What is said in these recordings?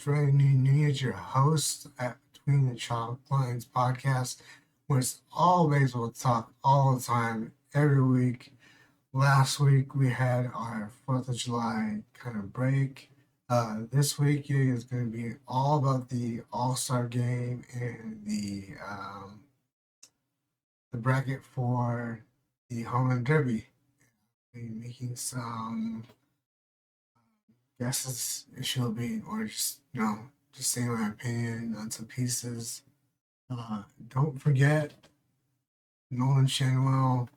Dre Nunez, your host at Between the Chalk Lines podcast, where it's all baseball talk all the time, every week. Last week we had our 4th of July kind of break. This week is going to be all about the All Star game and the bracket for the home run derby. Be making some guesses it should be, or just just saying my opinion on some pieces. Don't forget Nolan Shanwell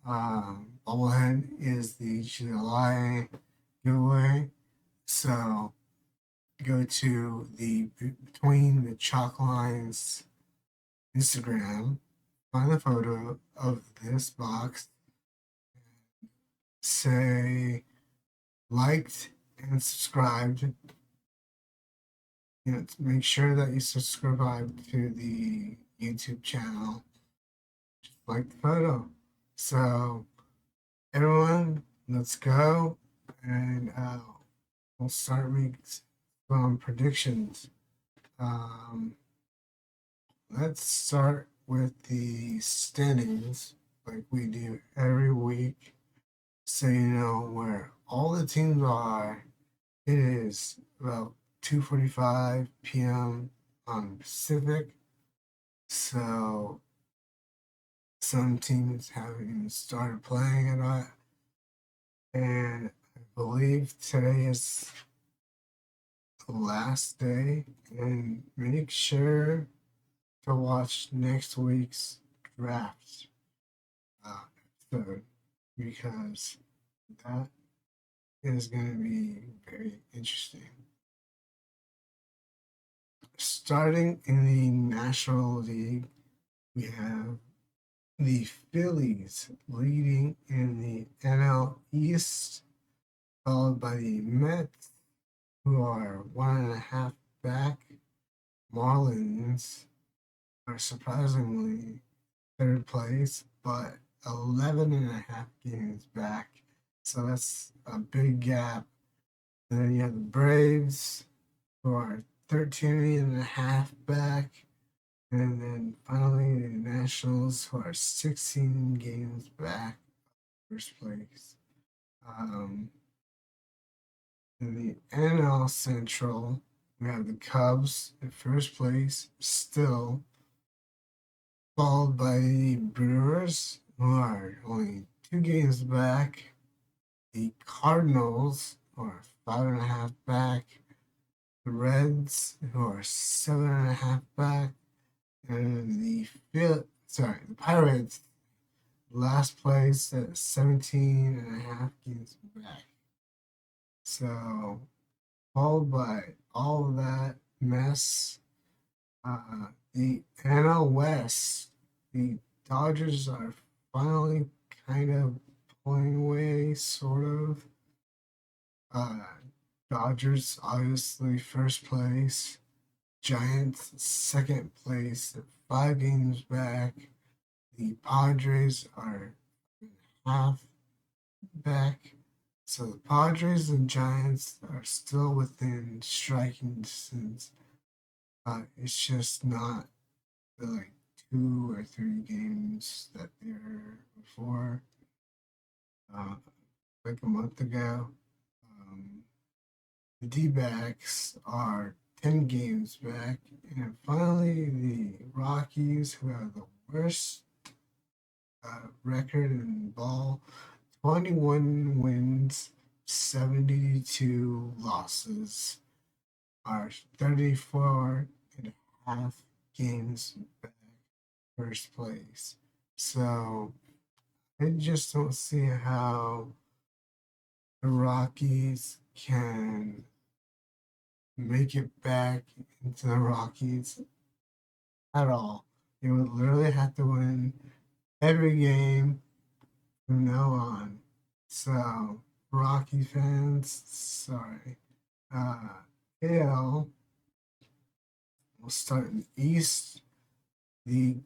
bobblehead is the July giveaway. So go to the Between the Chalk Lines Instagram, find the photo of this box, say liked and subscribed. Make sure that you subscribe to the YouTube channel. Just like the photo. So everyone, let's go, and we'll start making some predictions. Let's start with the standings, like we do every week, so you know where all the teams are. It is about 2:45 p.m. on Pacific, so some teams haven't even started playing it yet, and I believe today is the last day. And make sure to watch next week's draft episode, because that is going to be very interesting. Starting in the National League, we have the Phillies leading in the NL East, followed by the Mets, who are 1.5 back. Marlins are surprisingly third place, but 11.5 games back. So that's a big gap. And then you have the Braves, who are 13.5 back. And then finally the Nationals, who are 16 games back, first place. In the NL Central, we have the Cubs in first place, still, followed by the Brewers, who are only 2 games back. The Cardinals, who are 5.5 back. The Reds, who are 7.5 back. And the Pirates, last place at 17.5 games back. So, followed by all of that mess, the NL West, the Dodgers are finally kind of pulling away, sort of. Dodgers, obviously, first place. Giants, second place, 5 games back. The Padres are half back. So the Padres and Giants are still within striking distance. It's just not the 2 or 3 games that they were before, like a month ago. The D-backs are 10 games back. And finally, the Rockies, who have the worst record in ball, 21 wins, 72 losses, are 34.5 games back, first place. So I just don't see how the Rockies can make it back into the Rockies at all. They would literally have to win every game from now on. So, Rocky fans, sorry. AL, we'll start in the East. The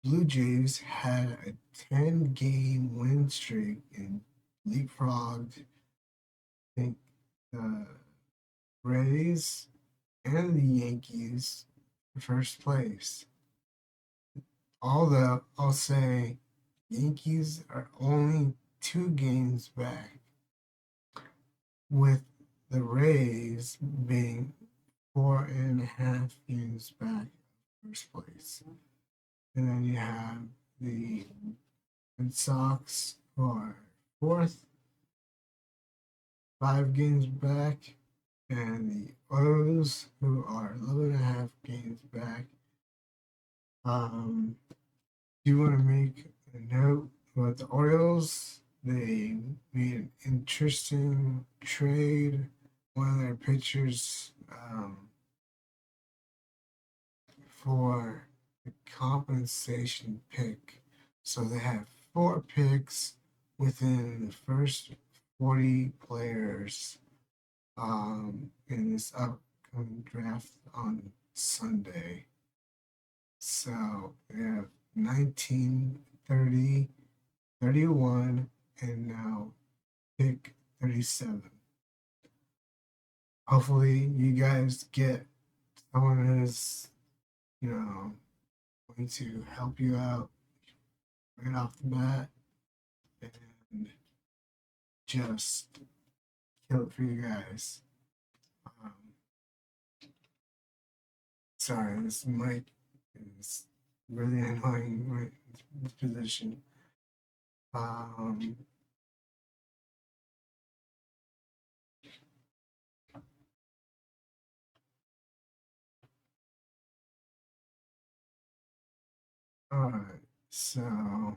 Blue Jays had a 10-game win streak and leapfrogged, I think, the Rays and the Yankees for first place. Although I'll say Yankees are only 2 games back, with the Rays being 4.5 games back first place. And then you have the Red Sox who are fourth, 5 games back, and the O's who are 11.5 games back. Do you want to make a note about the Orioles? They made an interesting trade. One of their pitchers for the compensation pick. So they have 4 picks within the first 40 players in this upcoming draft on Sunday. So they have 19, 30, 31, and now pick 37. Hopefully, you guys get someone who's, going to help you out right off the bat and just kill it for you guys. Um, Sorry, this mic is really annoying right in this position. Um, all right, so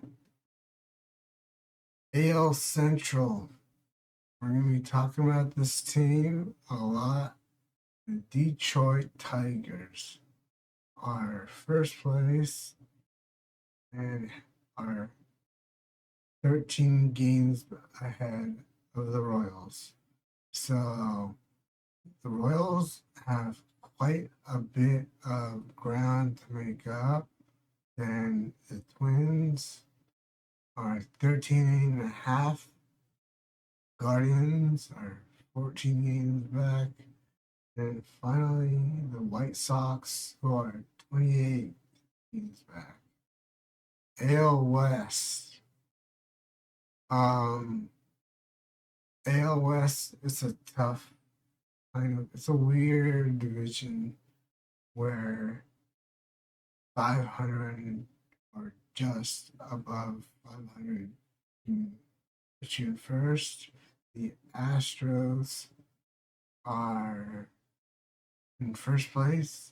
AL Central. We're going to be talking about this team a lot. The Detroit Tigers are first place and are 13 games ahead of the Royals. So the Royals have quite a bit of ground to make up. Then the Twins are 13 and a half. Guardians are 14 games back. And finally, the White Sox, who are 28 games back. AL West. Um, AL West is a tough it's a weird division where 500 or just above 500 put you first. The Astros are in first place.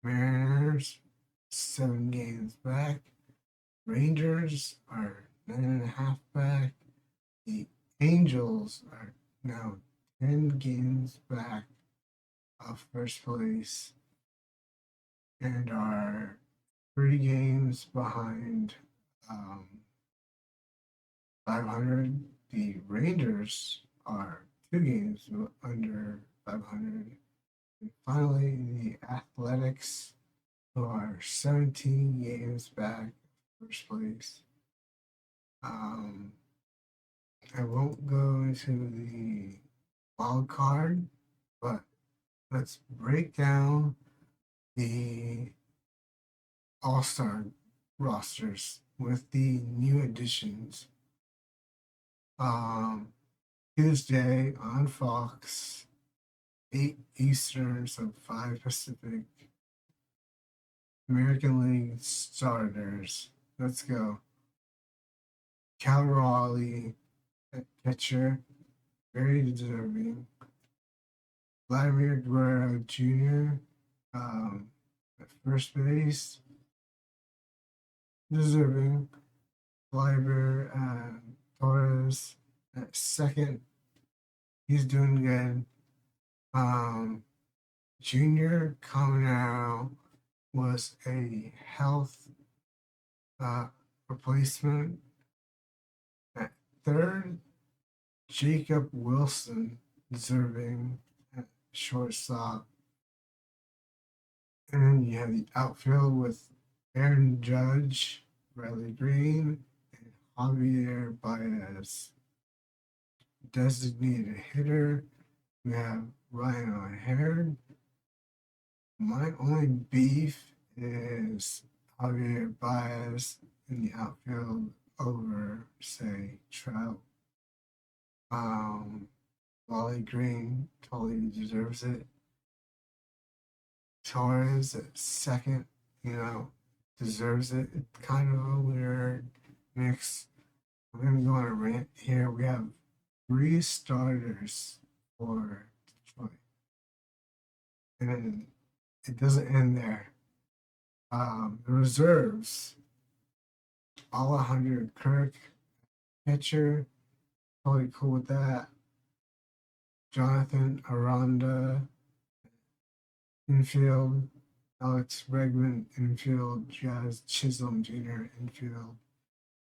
Mariners 7 games back. Rangers are 9.5 back. The Angels are now 10 games back of first place and are 3 games behind 500. The Rangers are 2 games under 500. And finally, the Athletics, who are 17 games back first place. I won't go into the wild card, but let's break down the all-star rosters with the new additions. Tuesday on Fox, 8 Eastern, so 5 Pacific. American League starters. Let's go. Cal Raleigh at catcher, very deserving. Vladimir Guerrero Jr. At first base, deserving. Gleyber Torres at second, he's doing good. Junior Caminero was a health replacement. At third, Jacob Wilson, deserving at shortstop. And you have the outfield with Aaron Judge, Riley Green, and Javier Baez. Designated hitter, we have Ryan O'Hare, My only beef is Javier Baez in the outfield over, say, Trout. Um, Wally Green totally deserves it. Torres at second, deserves it. It's kind of a weird mix. I'm gonna go on a rant here. We have three starters for Detroit, and it doesn't end there. The reserves, all 100. Kirk, pitcher, totally cool with that. Jonathan Aranda, infield. Alex Bregman, infield. Jazz Chisholm Jr., infield.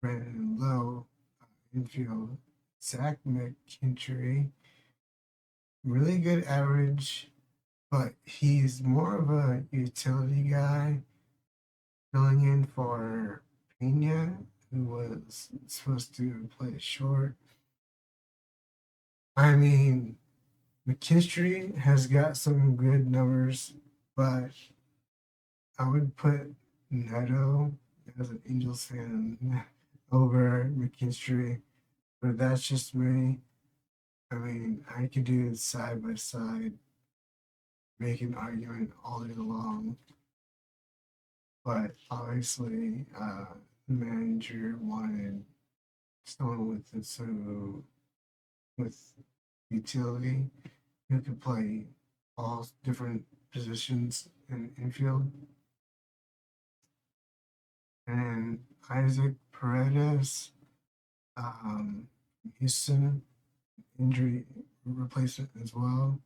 Brandon Lowe, infield. Zach McKinstry, really good average, but he's more of a utility guy filling in for Pena, who was supposed to play short. I mean, McKinstry has got some good numbers, but I would put Neto as an Angels fan over McKinstry, but that's just me. I mean, I could do it side by side, make an argument all day long, but obviously, the manager wanted someone with utility who could play all different positions in infield. And Isaac Paredes, um, Houston, injury replacement as well.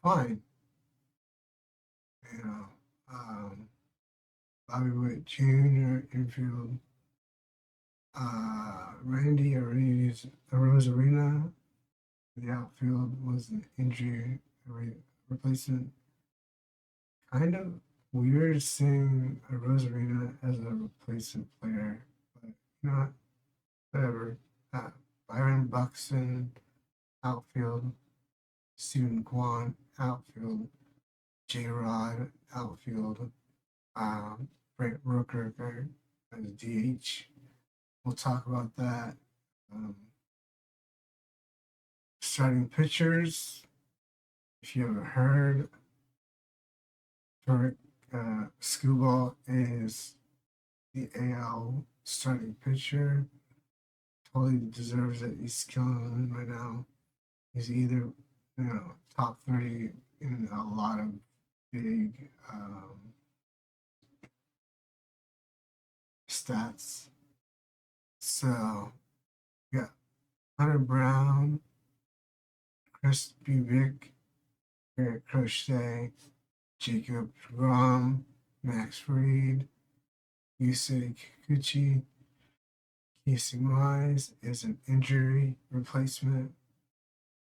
Fine, you know. Um, Bobby Witt Jr. infield. Randy Rosarina, the outfield was an injury replacement. Kind of weird seeing a Rosarina as a replacement player, but not whatever. Uh, Byron Buxton, outfield. Stephen Kwan, outfield. J Rod, outfield. Brent Rooker as DH. We'll talk about that. Um, Starting pitchers, if you haven't heard, Tarek Skubal is the AL starting pitcher. Totally deserves it. He's killing it right now. He's either, top three in a lot of big stats. So, yeah, Hunter Brown, Chris Bubik, Eric Crochet, Jacob Grom, Max Fried, Yusei Kikuchi, Casey Mize is an injury replacement.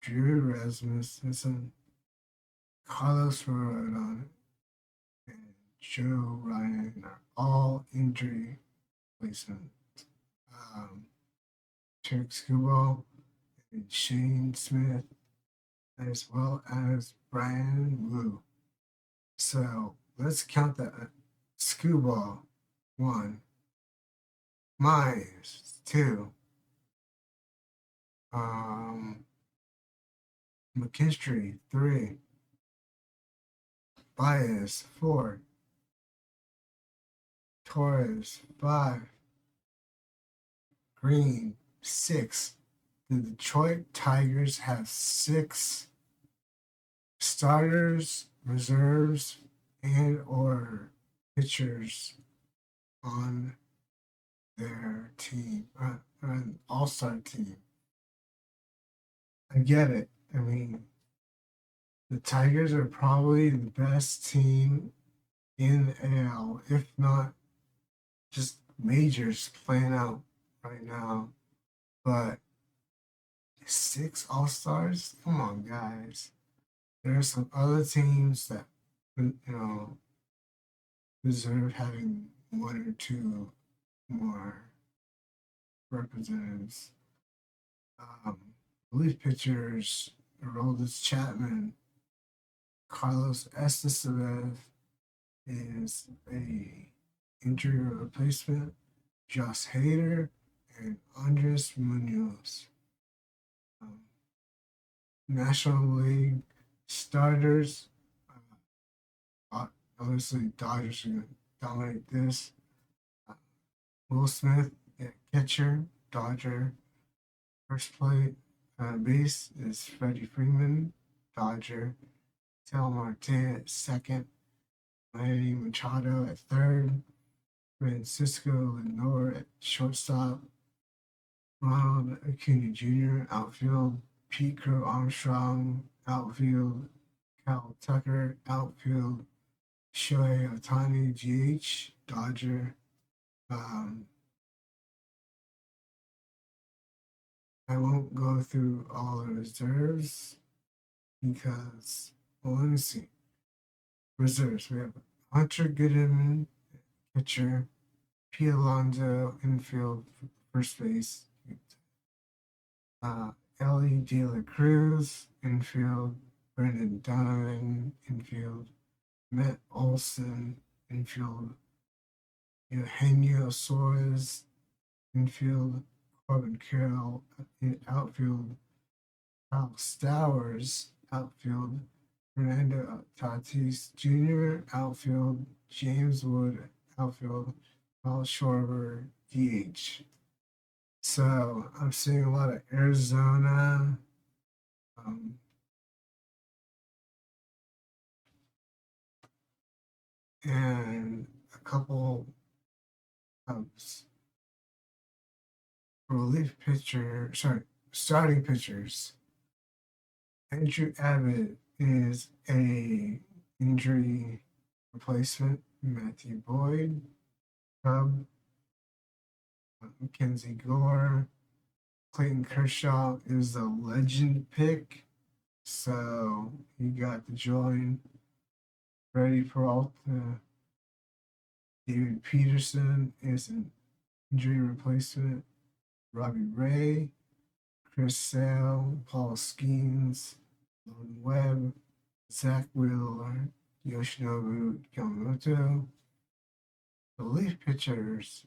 Drew Rasmussen, Carlos Rodon, and Joe Ryan are all injury replacement. Turk Skubal and Shane Smith, as well as Brian Wu. So let's count that. Skubal, 1. Myers, 2. Um, McKinstry, 3. Baez, 4. Torres, 5. Green, 6. The Detroit Tigers have 6 starters, reserves, and or pitchers on their team, an all-star team. I get it. I mean, the Tigers are probably the best team in the AL, if not just majors playing out right now. But 6 All Stars? Come on, guys. There are some other teams that deserve having 1 or 2 more representatives. Relief pitchers, Aroldis Chapman, Carlos Esteves is a injury replacement. Josh Hader and Andres Munoz. Um, National League starters. Obviously, Dodgers are going to dominate this. Uh, Will Smith at catcher, Dodger. First plate base is Freddie Freeman, Dodger. Tel Marte at second. Manny Machado at third. Francisco Lindor at shortstop. Ronald Acuna Jr. outfield. Pete Crow Armstrong outfield. Cal Tucker outfield. Shohei Ohtani GH Dodger. Um, I won't go through all the reserves because, well, let me see. Reserves. We have Hunter Goodman, pitcher. P. Alonso, infield, first base. Ellie De La Cruz, infield. Brendan Donovan, infield. Matt Olson, infield. Eugenio Suarez, infield. Corbin Carroll, outfield. Kyle Stowers, outfield. Fernando Tatis Jr., outfield. James Wood, outfield. Paul Schwarber, DH. So I'm seeing a lot of Arizona, um, and a couple Cubs. Relief pitcher, sorry, starting pitchers. Andrew Abbott is a injury replacement. Matthew Boyd, Cub, Mackenzie Gore, Clayton Kershaw is the legend pick, so he got to join. Freddie Peralta, David Peterson is an injury replacement. Robbie Ray, Chris Sale, Paul Skeens, Lone Webb, Zach Wheeler, Yoshinobu Yamamoto. Relief pitchers: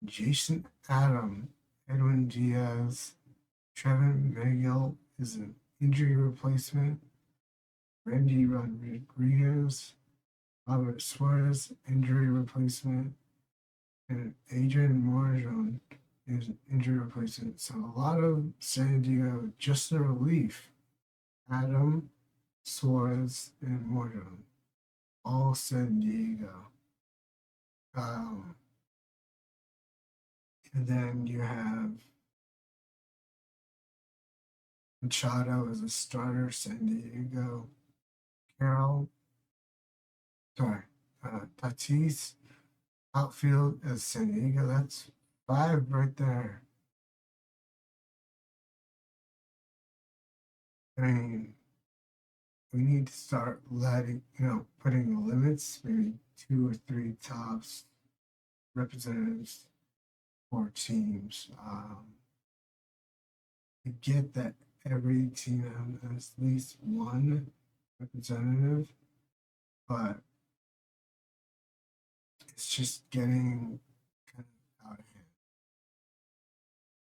Jason Adam, Edwin Diaz, Trevin Megill is an injury replacement. Randy Rodriguez, Robert Suarez, injury replacement. And Adrian Marjon is an injury replacement. So a lot of San Diego, just a relief. Adam, Suarez, and Marjon, all San Diego. Um, and then you have Machado as a starter, San Diego. Carroll, sorry, Tatis, outfield as San Diego. That's five right there. I mean, we need to start letting, putting limits, maybe two or three tops representatives for teams. I get that every team has at least one representative, but it's just getting kind of out of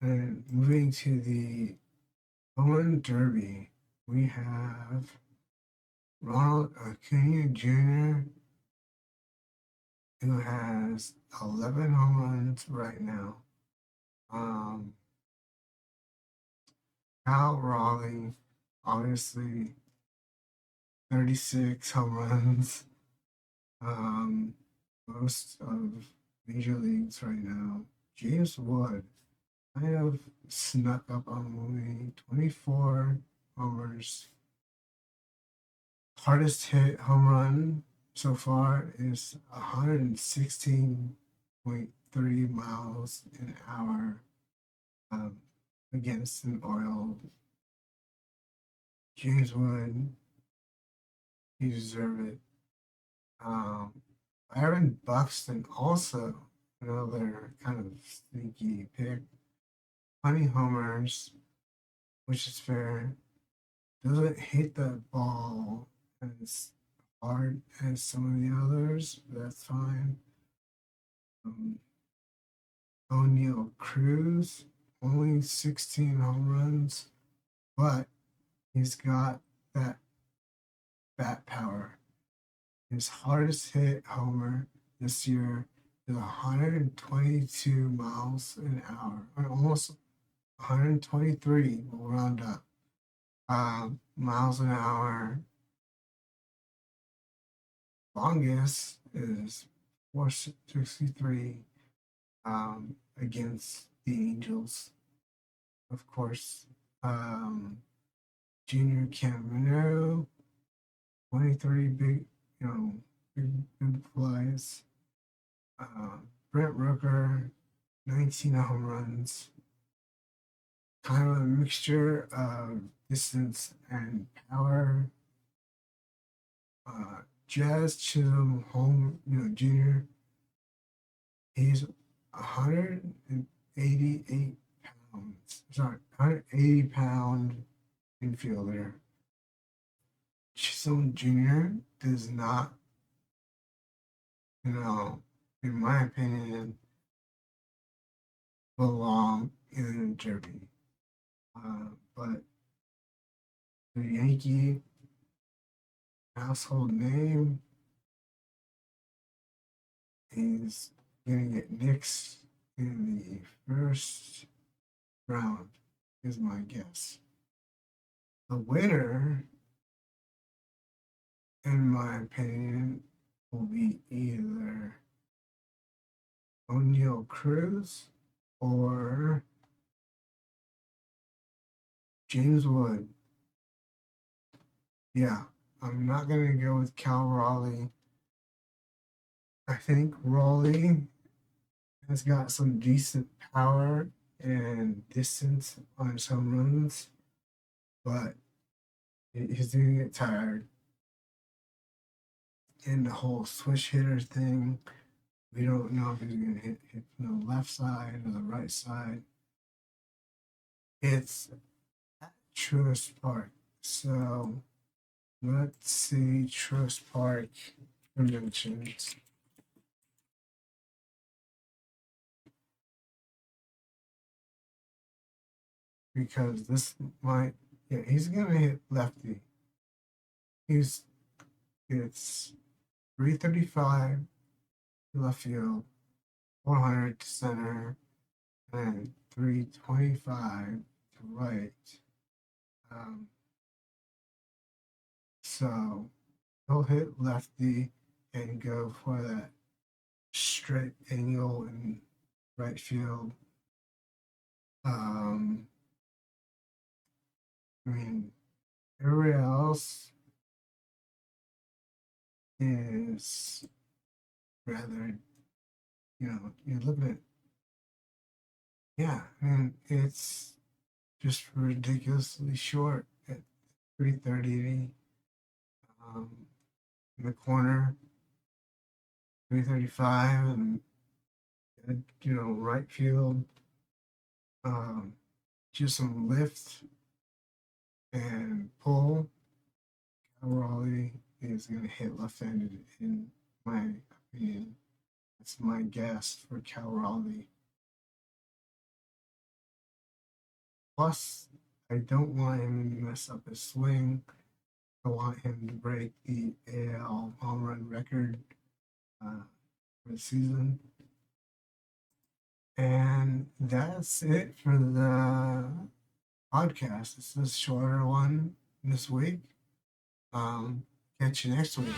hand. And moving to the Owen Derby, we have Ronald Acuna Jr., who has 11 home runs right now. Cal Raleigh, obviously, 36 home runs. Most of major leagues right now. James Wood kind of snuck up on me. 24 homers. Hardest hit home run so far is 116.3 miles an hour against an Oriole. James Wood, he deserved it. Aaron Buxton also another kind of sneaky pick. 20 homers, which is fair. Doesn't hit the ball as hard as some of the others, but that's fine. Um, O'Neal Cruz, only 16 home runs, but he's got that bat power. His hardest hit homer this year is 122 miles an hour, or almost 123, we'll round up. Miles an hour. Longest is 463 against the Angels. Of course, Junior Caminero, 23 big, big flies. Brent Rooker, 19 home runs. Kind of a mixture of distance and power. Jazz Chisholm, Junior. He's 188 pounds. Sorry, 180-pound infielder. Chisholm Jr. does not, in my opinion, belong in a derby. But the Yankee household name is going to get nixed in the first round, is my guess. The winner, in my opinion, will be either O'Neal Cruz or James Wood. Yeah, I'm not going to go with Cal Raleigh. I think Raleigh has got some decent power and distance on his home runs, but he's going to get tired. And the whole switch hitter thing, we don't know if he's going to hit from the left side or the right side. It's at Truist Park. So let's see Truist Park dimensions. Because this might, he's going to hit lefty. It's 335 to left field, 400 to center, and 325 to right. So he'll hit lefty and go for that straight angle in right field. Everybody else is rather, you're looking at, it's just ridiculously short at 330. In the corner, 335, and right field, just some lift and pull. Cal Raleigh is going to hit left-handed, in my opinion. That's my guess for Cal Raleigh. Plus, I don't want him to mess up his swing. I want him to break the AL home run record for the season. And that's it for the podcast. It's a shorter one this week. Catch you next week.